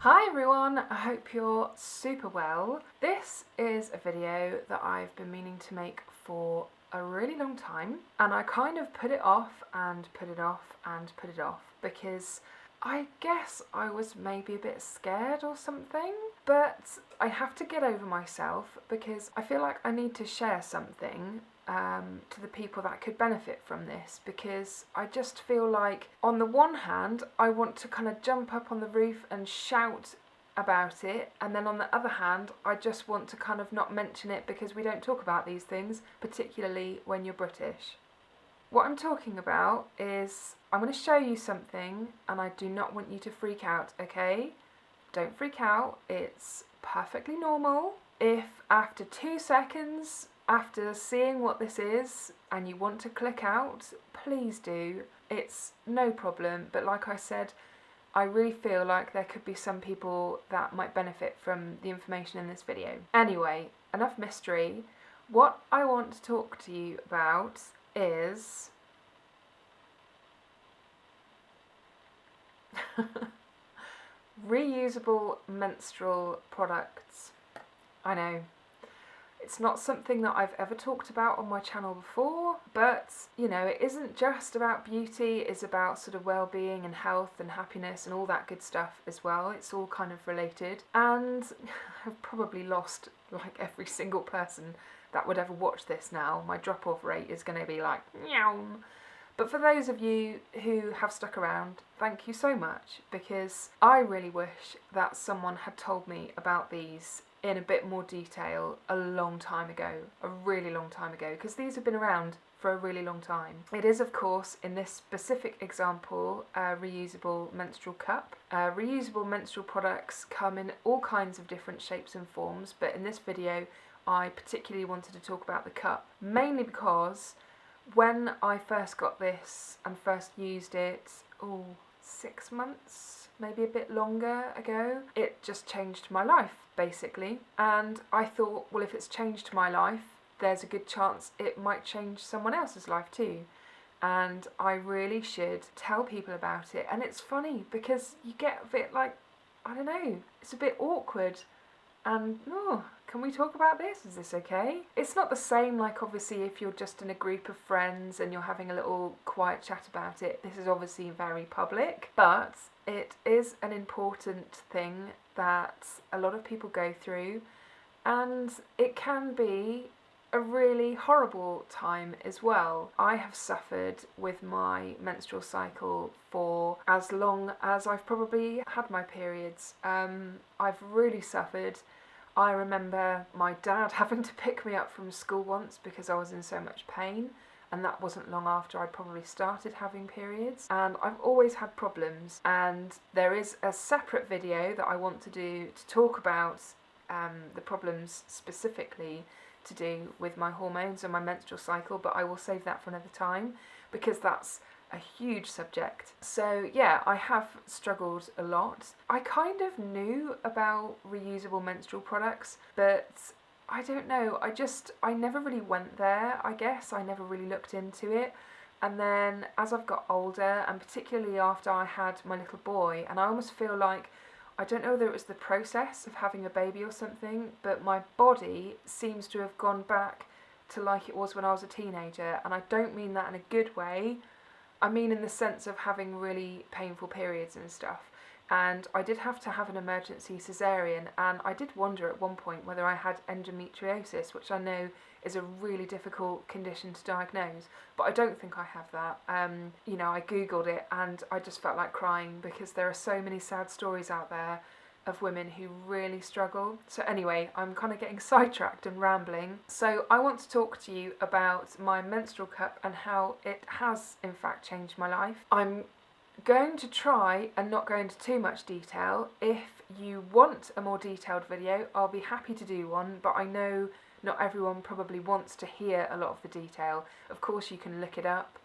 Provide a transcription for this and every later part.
Hi everyone, I hope you're super well. This is a video that I've been meaning to make for a really long time, and I kind of put it off and put it off and put it off because I guess I was maybe a bit scared or something, but I have to get over myself because I feel like I need to share something to the people that could benefit from this, because I just feel like on the one hand I want to kind of jump up on the roof and shout about it, and then on the other hand I just want to kind of not mention it because we don't talk about these things, particularly when you're British. What I'm talking about is I'm going to show you something and I do not want you to freak out, okay? Don't freak out, it's perfectly normal. If after 2 seconds after seeing what this is and you want to click out, please do. It's no problem, but like I said, I really feel like there could be some people that might benefit from the information in this video. Anyway, enough mystery. What I want to talk to you about is reusable menstrual products. I know, it's not something that I've ever talked about on my channel before, but you know, it isn't just about beauty, it's about sort of well-being and health and happiness and all that good stuff as well. It's all kind of related, and I've probably lost like every single person that would ever watch this now. My drop-off rate is going to be like meow. But for those of you who have stuck around, thank you so much, because I really wish that someone had told me about these in a bit more detail a long time ago, a really long time ago, because these have been around for a really long time. It is, of course, in this specific example, a reusable menstrual cup. Reusable menstrual products come in all kinds of different shapes and forms, but in this video I particularly wanted to talk about the cup, mainly because when I first got this and first used it, 6 months, maybe a bit longer ago, it just changed my life, basically. And I thought, well, if it's changed my life, there's a good chance it might change someone else's life too. And I really should tell people about it. And it's funny because you get a bit like, I don't know, it's a bit awkward. And, can we talk about this? Is this okay? It's not the same like obviously if you're just in a group of friends and you're having a little quiet chat about it. This is obviously very public, but it is an important thing that a lot of people go through, and it can be a really horrible time as well. I have suffered with my menstrual cycle for as long as I've probably had my periods. I've really suffered. I remember my dad having to pick me up from school once because I was in so much pain, and that wasn't long after I'd probably started having periods. And I've always had problems, and there is a separate video that I want to do to talk about the problems specifically to do with my hormones and my menstrual cycle, but I will save that for another time because that's a huge subject. So yeah, I have struggled a lot. I kind of knew about reusable menstrual products, but I don't know, I never really went there, I guess. I never really looked into it. And then as I've got older, and particularly after I had my little boy, and I almost feel like, I don't know whether it was the process of having a baby or something, but my body seems to have gone back to like it was when I was a teenager. And I don't mean that in a good way. I mean in the sense of having really painful periods and stuff. And I did have to have an emergency cesarean, and I did wonder at one point whether I had endometriosis, which I know is a really difficult condition to diagnose, but I don't think I have that. I googled it and I just felt like crying because there are so many sad stories out there of women who really struggle. So anyway, I'm kind of getting sidetracked and rambling. So I want to talk to you about my menstrual cup and how it has in fact changed my life. I'm going to try and not go into too much detail. If you want a more detailed video, I'll be happy to do one, but I know not everyone probably wants to hear a lot of the detail. Of course you can look it up.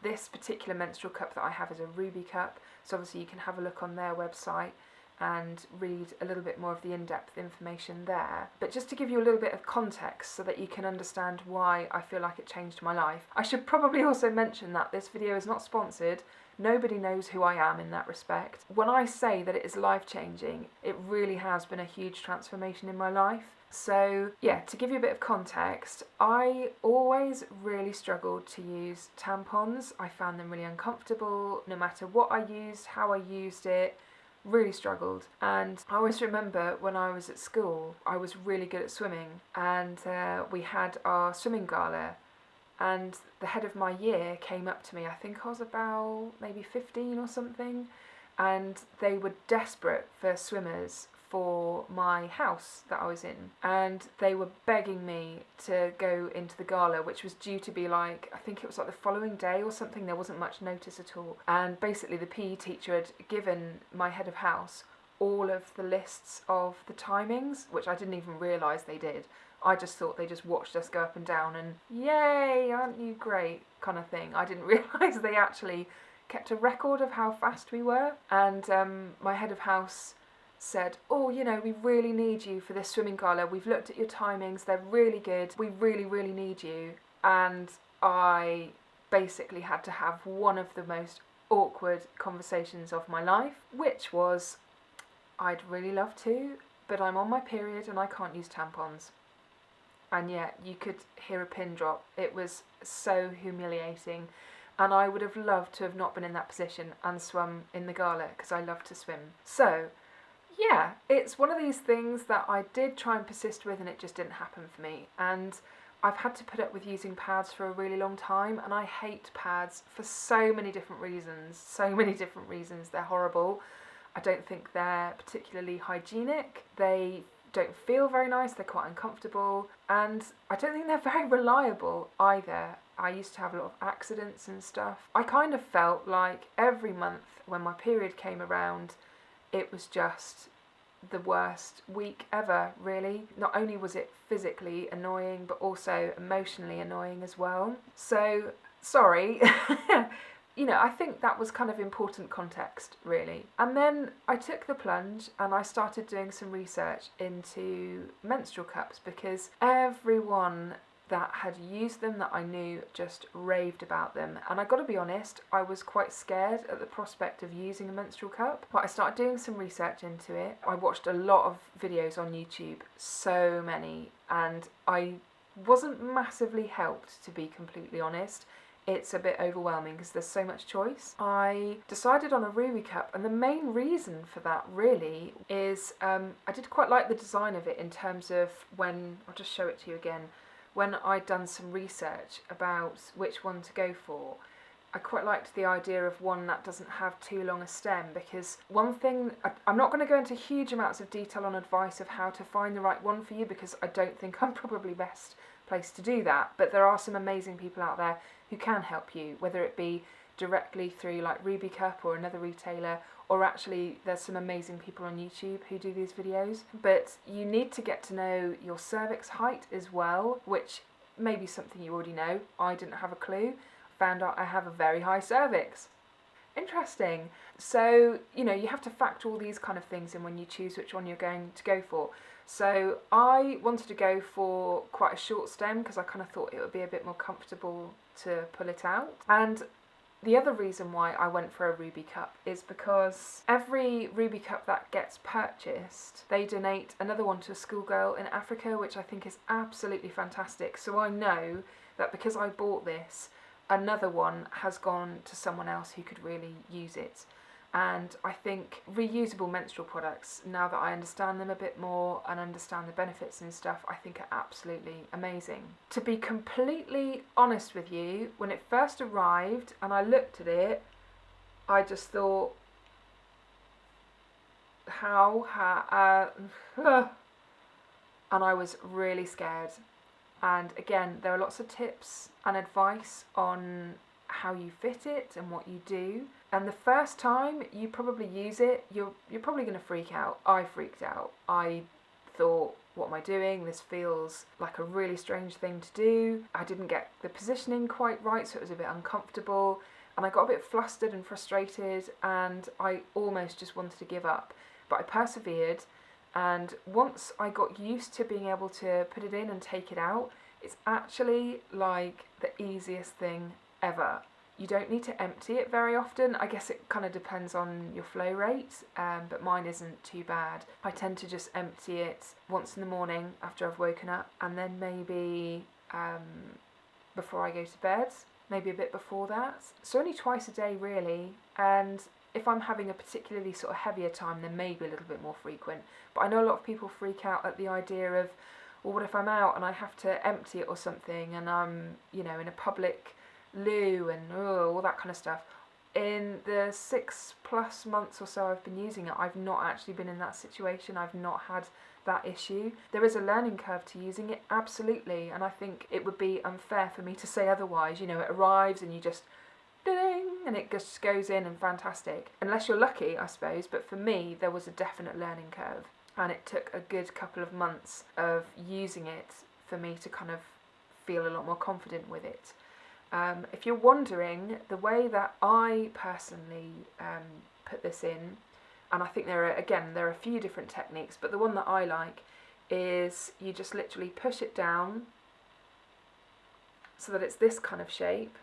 This particular menstrual cup that I have is a ruby cup, so obviously you can have a look on their website. and read a little bit more of the in-depth information there. But just to give you a little bit of context so that you can understand why I feel like it changed my life. I should probably also mention that this video is not sponsored. Nobody knows who I am in that respect. When I say that it is life-changing, it really has been a huge transformation in my life. So yeah, to give you a bit of context, I always really struggled to use tampons. I found them really uncomfortable, no matter what I used, how I used it, really struggled. And I always remember when I was at school, I was really good at swimming, and we had our swimming gala, and the head of my year came up to me, I think I was about maybe 15 or something, and they were desperate for swimmers for my house that I was in, and they were begging me to go into the gala, which was due to be like, I think it was like the following day or something. There wasn't much notice at all, and basically the PE teacher had given my head of house all of the lists of the timings, which I didn't even realise they did. I just thought they just watched us go up and down and yay, aren't you great kind of thing. I didn't realise they actually kept a record of how fast we were. And my head of house said, oh, you know, we really need you for this swimming gala. We've looked at your timings, they're really good. We really, really need you. And I basically had to have one of the most awkward conversations of my life, which was, I'd really love to, but I'm on my period and I can't use tampons. And yet you could hear a pin drop. It was so humiliating. And I would have loved to have not been in that position and swum in the gala, because I love to swim. So yeah, it's one of these things that I did try and persist with, and it just didn't happen for me. And I've had to put up with using pads for a really long time, and I hate pads for so many different reasons. So many different reasons. They're horrible. I don't think they're particularly hygienic. They don't feel very nice. They're quite uncomfortable. And I don't think they're very reliable either. I used to have a lot of accidents and stuff. I kind of felt like every month when my period came around, it was just the worst week ever, really. Not only was it physically annoying, but also emotionally annoying as well. So, sorry. You know, I think that was kind of important context, really. And then I took the plunge and I started doing some research into menstrual cups, because everyone that had used them that I knew just raved about them. And I gotta be honest, I was quite scared at the prospect of using a menstrual cup, but I started doing some research into it. I watched a lot of videos on YouTube, so many, and I wasn't massively helped, to be completely honest. It's a bit overwhelming because there's so much choice. I decided on a Ruby cup, and the main reason for that really is I did quite like the design of it in terms of when, I'll just show it to you again, when I'd done some research about which one to go for. I quite liked the idea of one that doesn't have too long a stem, because one thing, I'm not going to go into huge amounts of detail on advice of how to find the right one for you, because I don't think I'm probably best placed to do that, but there are some amazing people out there who can help you, whether it be directly through like Ruby Cup or another retailer, or actually there's some amazing people on YouTube who do these videos. But you need to get to know your cervix height as well, which may be something you already know. I didn't have a clue. Found out I have a very high cervix. Interesting. So, you know, you have to factor all these kind of things in when you choose which one you're going to go for. So I wanted to go for quite a short stem because I kind of thought it would be a bit more comfortable to pull it out. And the other reason why I went for a Ruby cup is because every Ruby cup that gets purchased, they donate another one to a schoolgirl in Africa, which I think is absolutely fantastic. So I know that because I bought this, another one has gone to someone else who could really use it. And I think reusable menstrual products, now that I understand them a bit more and understand the benefits and stuff, I think are absolutely amazing. To be completely honest with you, when it first arrived and I looked at it, I just thought, and I was really scared. And again, there are lots of tips and advice on how you fit it and what you do. And the first time you probably use it, you're probably going to freak out. I freaked out. I thought, what am I doing? This feels like a really strange thing to do. I didn't get the positioning quite right, so it was a bit uncomfortable. And I got a bit flustered and frustrated, and I almost just wanted to give up. but I persevered, and once I got used to being able to put it in and take it out, it's actually like the easiest thing ever. You don't need to empty it very often. I guess it kind of depends on your flow rate, but mine isn't too bad. I tend to just empty it once in the morning after I've woken up, and then maybe before I go to bed, maybe a bit before that. So only twice a day really, and if I'm having a particularly sort of heavier time, then maybe a little bit more frequent. But I know a lot of people freak out at the idea of, well, what if I'm out and I have to empty it or something, and I'm, in a public loo and all that kind of stuff. In the 6+ months or so I've been using it, I've not actually been in that situation. I've not had that issue. There is a learning curve to using it, absolutely, and I think it would be unfair for me to say otherwise. It arrives and you just ding, and it just goes in and fantastic. Unless you're lucky, I suppose, but for me there was a definite learning curve, and it took a good couple of months of using it for me to kind of feel a lot more confident with it. If you're wondering, the way that I personally put this in, and I think there are a few different techniques, but the one that I like is you just literally push it down so that it's this kind of shape,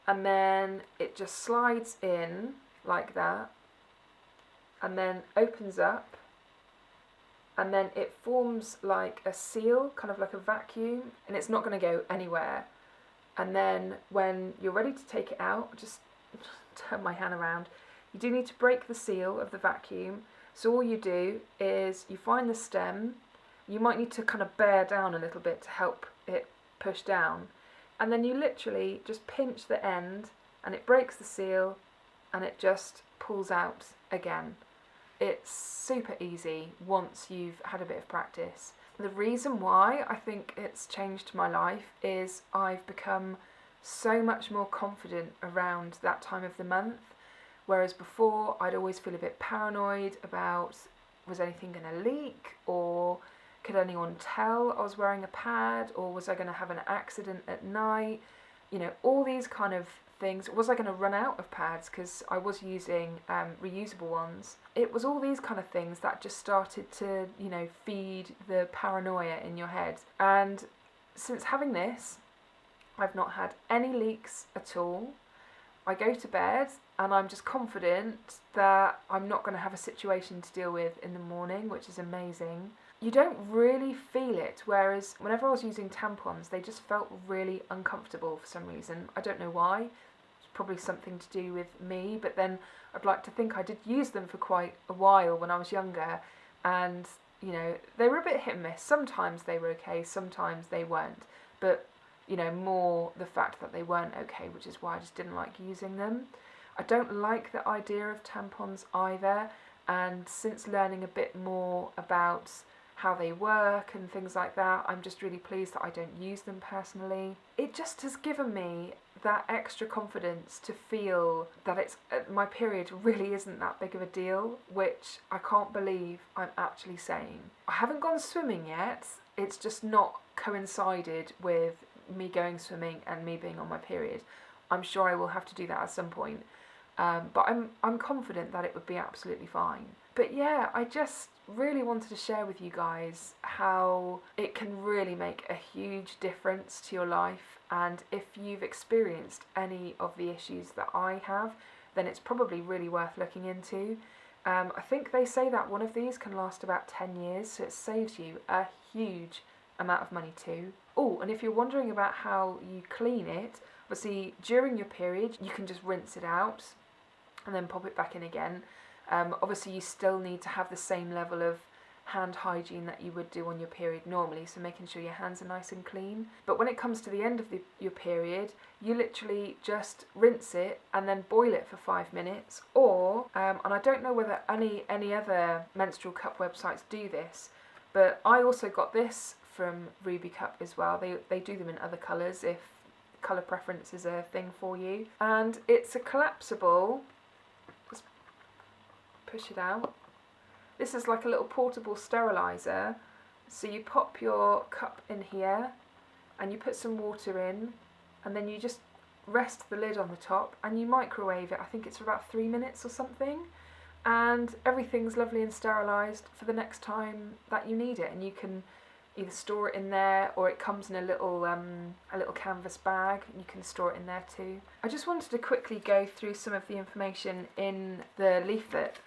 and then it just slides in like that, and then opens up, and then it forms like a seal, kind of like a vacuum, and it's not going to go anywhere. And then when you're ready to take it out, just turn my hand around, you do need to break the seal of the vacuum. So all you do is you find the stem, you might need to kind of bear down a little bit to help it push down, and then you literally just pinch the end and it breaks the seal and it just pulls out again. It's super easy once you've had a bit of practice. The reason why I think it's changed my life is I've become so much more confident around that time of the month, whereas before I'd always feel a bit paranoid about, was anything going to leak, or could anyone tell I was wearing a pad, or was I going to have an accident at night, all these kind of things. Was I going to run out of pads because I was using reusable ones? It was all these kind of things that just started to, feed the paranoia in your head. And since having this, I've not had any leaks at all. I go to bed and I'm just confident that I'm not going to have a situation to deal with in the morning, which is amazing. You don't really feel it, whereas whenever I was using tampons, they just felt really uncomfortable for some reason. I don't know why. It's probably something to do with me, but then I'd like to think I did use them for quite a while when I was younger, and they were a bit hit and miss. Sometimes they were okay, sometimes they weren't, but more the fact that they weren't okay, which is why I just didn't like using them. I don't like the idea of tampons either, and since learning a bit more about how they work and things like that, I'm just really pleased that I don't use them personally. It just has given me that extra confidence to feel that it's my period really isn't that big of a deal, which I can't believe I'm actually saying. I haven't gone swimming yet. It's just not coincided with me going swimming and me being on my period. I'm sure I will have to do that at some point, but I'm confident that it would be absolutely fine. But yeah, I just really wanted to share with you guys how it can really make a huge difference to your life, and if you've experienced any of the issues that I have, then it's probably really worth looking into. I think they say that one of these can last about 10 years, so it saves you a huge amount of money too. Oh, and if you're wondering about how you clean it, obviously during your period you can just rinse it out and then pop it back in again. Obviously you still need to have the same level of hand hygiene that you would do on your period normally, so making sure your hands are nice and clean. But when it comes to the end of your period, you literally just rinse it and then boil it for 5 minutes, or and I don't know whether any other menstrual cup websites do this, but I also got this from WavyKate as well. They do them in other colours if colour preference is a thing for you, and it's a collapsible. Just push it out. This is like a little portable steriliser, so you pop your cup in here and you put some water in, and then you just rest the lid on the top and you microwave it. I think it's for about 3 minutes or something, and everything's lovely and sterilised for the next time that you need it, and you can either store it in there, or it comes in a little canvas bag. You can store it in there too. I just wanted to quickly go through some of the information in the leaflet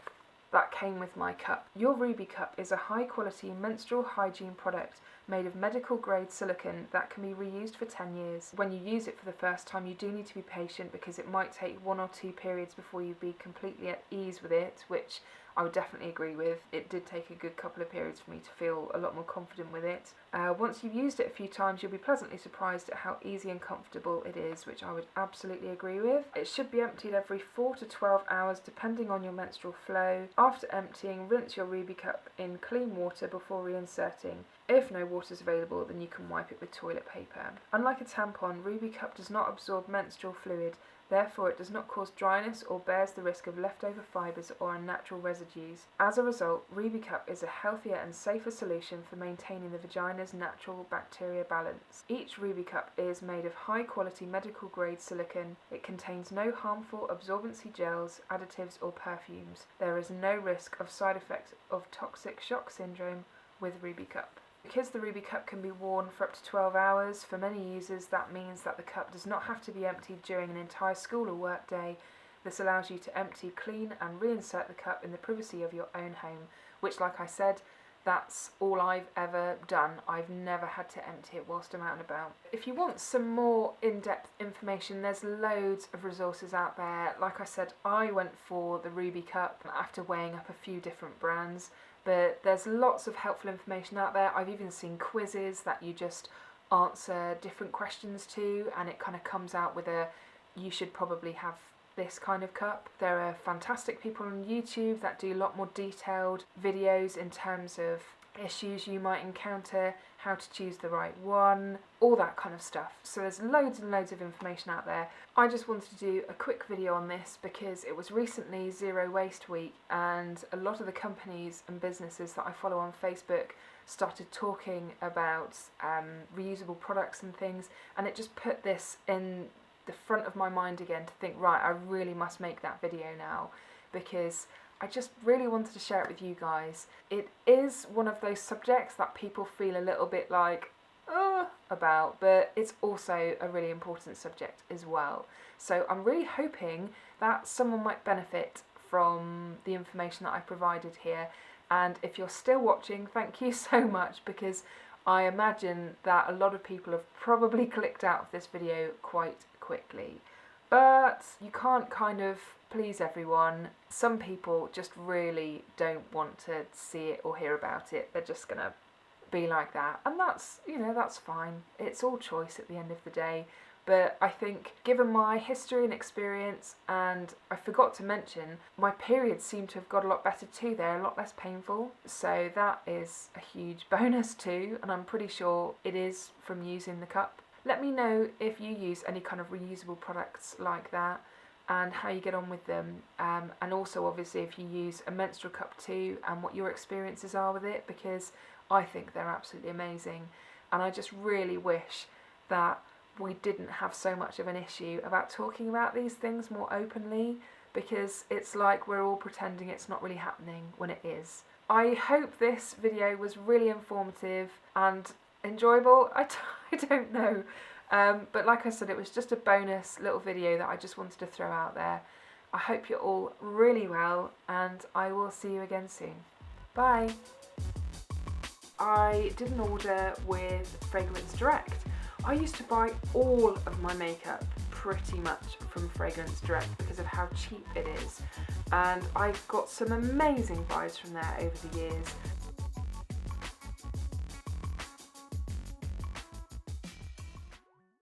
that came with my cup. Your Ruby cup is a high quality menstrual hygiene product made of medical grade silicone that can be reused for 10 years. When you use it for the first time, you do need to be patient because it might take 1 or 2 periods before you be completely at ease with it, which I would definitely agree with. It did take a good couple of periods for me to feel a lot more confident with it. Once you've used it a few times, you'll be pleasantly surprised at how easy and comfortable it is, which I would absolutely agree with. It should be emptied every 4 to 12 hours depending on your menstrual flow. After emptying, rinse your Ruby cup in clean water before reinserting. If no water is available, then you can wipe it with toilet paper. Unlike a tampon, Ruby cup does not absorb menstrual fluid. Therefore, it does not cause dryness or bears the risk of leftover fibres or unnatural residues. As a result, Ruby cup is a healthier and safer solution for maintaining the vagina's natural bacteria balance. Each Ruby cup is made of high-quality medical-grade silicone. It contains no harmful absorbency gels, additives or perfumes. There is no risk of side effects of toxic shock syndrome with Ruby cup. Because the Ruby cup can be worn for up to 12 hours, for many users that means that the cup does not have to be emptied during an entire school or work day. This allows you to empty, clean and reinsert the cup in the privacy of your own home, which, like I said, that's all I've ever done. I've never had to empty it whilst I'm out and about. If you want some more in-depth information, there's loads of resources out there. Like I said, I went for the Ruby cup after weighing up a few different brands. But there's lots of helpful information out there. I've even seen quizzes that you just answer different questions to, and it kind of comes out with a, you should probably have this kind of cup. There are fantastic people on YouTube that do a lot more detailed videos in terms of issues you might encounter, how to choose the right one, all that kind of stuff. So there's loads and loads of information out there. I just wanted to do a quick video on this because it was recently Zero Waste Week, and a lot of the companies and businesses that I follow on Facebook started talking about reusable products and things, and it just put this in the front of my mind again to think, right, I really must make that video now, because I just really wanted to share it with you guys. It is one of those subjects that people feel a little bit like, about, but it's also a really important subject as well. So I'm really hoping that someone might benefit from the information that I provided here. And if you're still watching, thank you so much, because I imagine that a lot of people have probably clicked out of this video quite quickly. But you can't kind of please everyone. Some people just really don't want to see it or hear about it. They're just gonna be like that, and that's, you know, that's fine. It's all choice at the end of the day. But I think given my history and experience, and I forgot to mention, my periods seem to have got a lot better too. They're a lot less painful, so that is a huge bonus too, and I'm pretty sure it is from using the cup. Let me know if you use any kind of reusable products like that and how you get on with them, and also obviously if you use a menstrual cup too and what your experiences are with it, because I think they're absolutely amazing, and I just really wish that we didn't have so much of an issue about talking about these things more openly, because it's like we're all pretending it's not really happening when it is. I hope this video was really informative and enjoyable. I don't know. But like I said, it was just a bonus little video that I just wanted to throw out there. I hope you're all really well, and I will see you again soon. Bye. I did an order with Fragrance Direct. I used to buy all of my makeup pretty much from Fragrance Direct because of how cheap it is, and I've got some amazing buys from there over the years.